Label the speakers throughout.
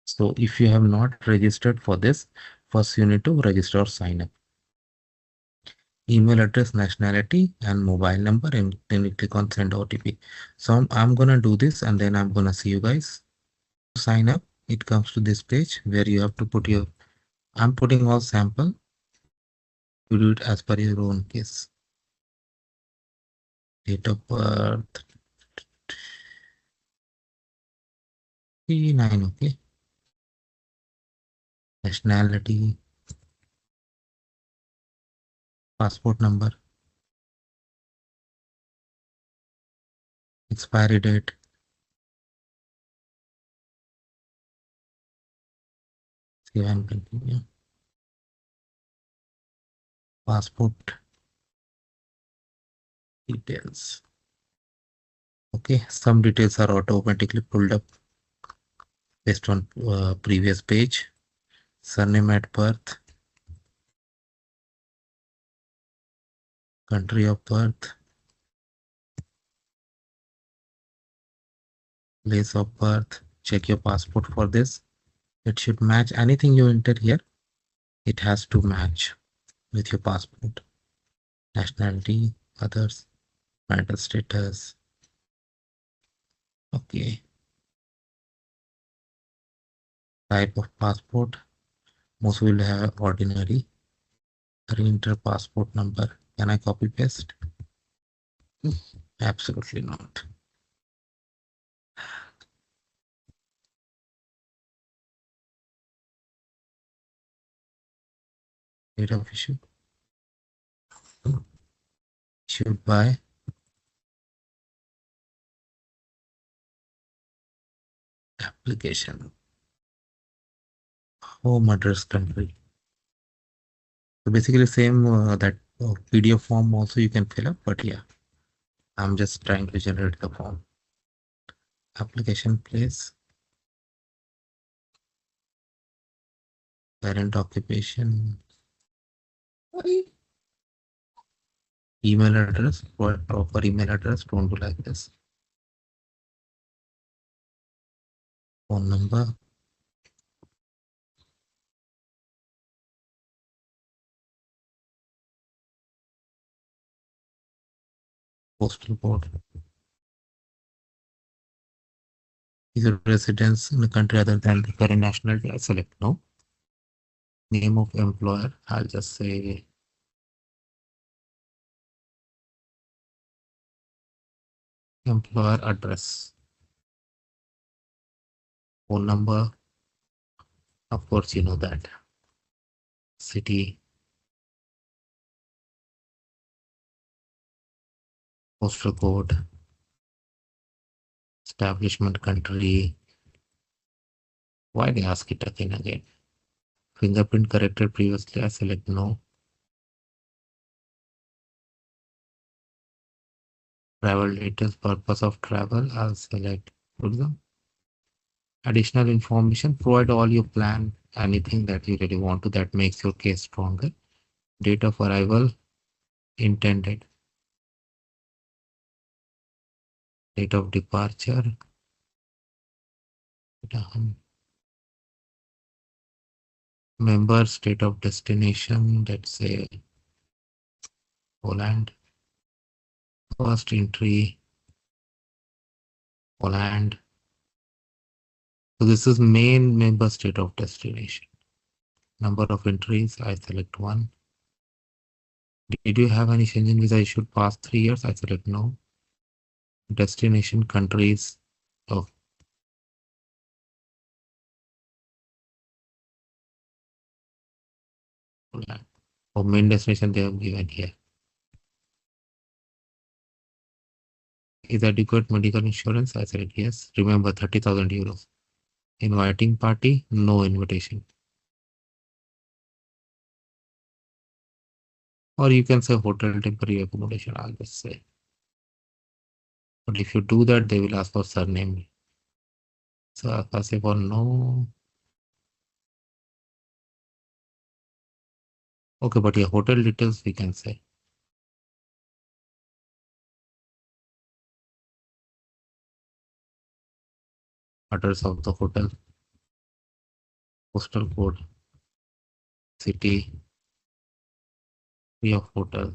Speaker 1: So if you have not registered for this, first you need to register or sign up. Email address, nationality, and mobile number, and then you click on send OTP. So I'm gonna do this and then I'm gonna see you guys. Sign up, it comes to this page where you have to put your, I'm putting all sample. You do it as per your own case. Date of birth, 39, okay. Nationality, passport number, expiry date, save and continue. Passport details. Okay, some details are automatically pulled up based on previous page. Surname at birth, country of birth, place of birth. Check your passport for this. It should match anything you enter here. It has to match with your passport. Nationality, others, marital status. Okay. Type of passport. Most will have ordinary. Re-enter passport number. Can I copy paste? Absolutely not. Date of issue. Issued by application. Home address country. So basically same that PDF form also you can fill up, but yeah, I'm just trying to generate the form. Application place, parent occupation, email address, proper email address, don't do like this. Phone number, postal code. Is a residence in the country other than the current nationality? I select no. Name of employer, I'll just say employer address. Phone number, of course you know that. City, postal code, establishment country. Why they ask it again? Fingerprint corrected previously, I select no. Travel details, purpose of travel, I'll select tourism. Additional information, provide all your plan, anything that you really want to that makes your case stronger. Date of arrival, intended. Date of departure. Member, state of destination, let's say Poland. First entry, Poland. So this is main member state of destination. Number of entries, I select 1. Did you have any Schengen visa issued past 3 years? I select no. Destination countries of Poland. For main destination they have given here. Is adequate medical insurance? I said yes. Remember 30,000 euros. Inviting party, no invitation. Or you can say hotel temporary accommodation, I'll just say. But if you do that, they will ask for surname. So I'll say for no. Okay, but yeah, hotel details we can say. Address of the hotel. postal code, city, fee of hotel,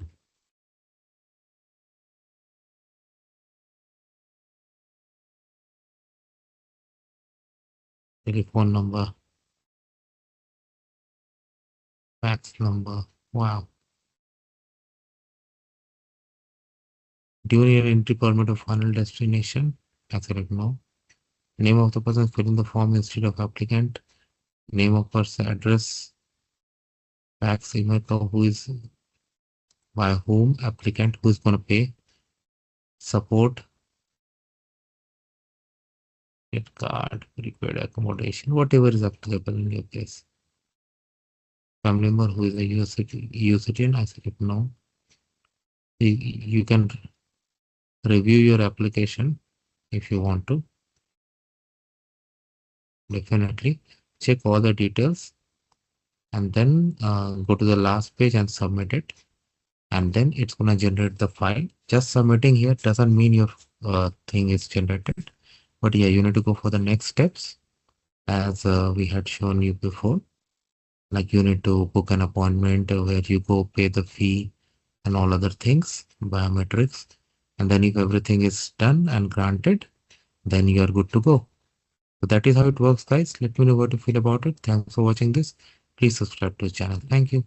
Speaker 1: telephone number, fax number. Wow. During your entry permit of final destination, I select no. Name of the person filling the form instead of applicant. Name of person, address, fax, email, who is by whom, applicant, who is going to pay, support, get card, prepaid accommodation, whatever is applicable in your case. Family member who is a EU citizen, I select no. You can review your application if you want to. Definitely check all the details and then go to the last page and submit it. And then it's going to generate the file. Just submitting here doesn't mean your thing is generated. But yeah, you need to go for the next steps as we had shown you before. Like you need to book an appointment where you go pay the fee and all other things, biometrics. And then if everything is done and granted, then you are good to go. So that is how it works, guys. Let me know what you feel about it. Thanks for watching this. Please subscribe to the channel. Thank you.